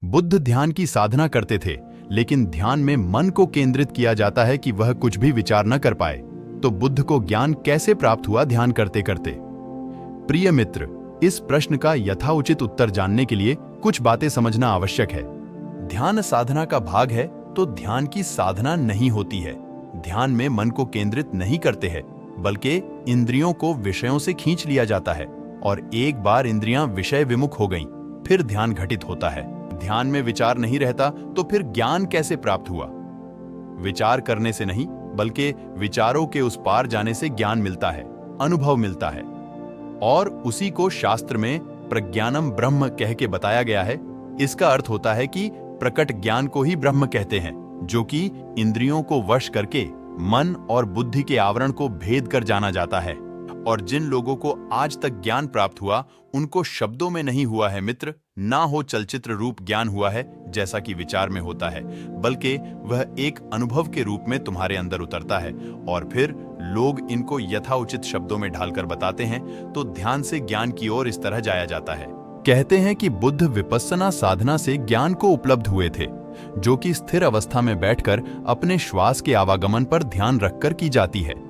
बुद्ध ध्यान की साधना करते थे, लेकिन ध्यान में मन को केंद्रित किया जाता है कि वह कुछ भी विचार न कर पाए। तो बुद्ध को ज्ञान कैसे प्राप्त हुआ ध्यान करते करते? प्रिय मित्र, इस प्रश्न का यथाउचित उत्तर जानने के लिए कुछ बातें समझना आवश्यक है। ध्यान साधना का भाग है तो ध्यान की साधना नहीं होती है। ध्यान में मन को केंद्रित नहीं करते हैं, बल्कि इंद्रियों को विषयों से खींच लिया जाता है और एक बार इंद्रियां विषय विमुख हो गईं, फिर ध्यान घटित होता है। ध्यान में विचार नहीं रहता तो फिर ज्ञान कैसे प्राप्त हुआ? विचार करने से नहीं, बल्कि विचारों के उस पार जाने से ज्ञान मिलता है, अनुभव मिलता है। और उसी को शास्त्र में प्रज्ञानम ब्रह्म कह के बताया गया है। इसका अर्थ होता है कि प्रकट ज्ञान को ही ब्रह्म कहते हैं, जो कि इंद्रियों को वश करके मन और बुद्धि के आवरण को भेद कर जाना जाता है। और जिन लोगों को आज तक ज्ञान प्राप्त हुआ, उनको शब्दों में नहीं हुआ है मित्र, ना हो चलचित्र रूप ज्ञान हुआ है जैसा कि विचार में होता है, बल्कि वह एक अनुभव के रूप में तुम्हारे अंदर उतरता है और फिर लोग इनको यथाउचित शब्दों में ढालकर बताते हैं। तो ध्यान से ज्ञान की ओर इस तरह जाया जाता है। कहते हैं कि बुद्ध विपस्सना साधना से ज्ञान को उपलब्ध हुए थे, जो कि स्थिर अवस्था में बैठकर अपने श्वास के आवागमन पर ध्यान रखकर की जाती है।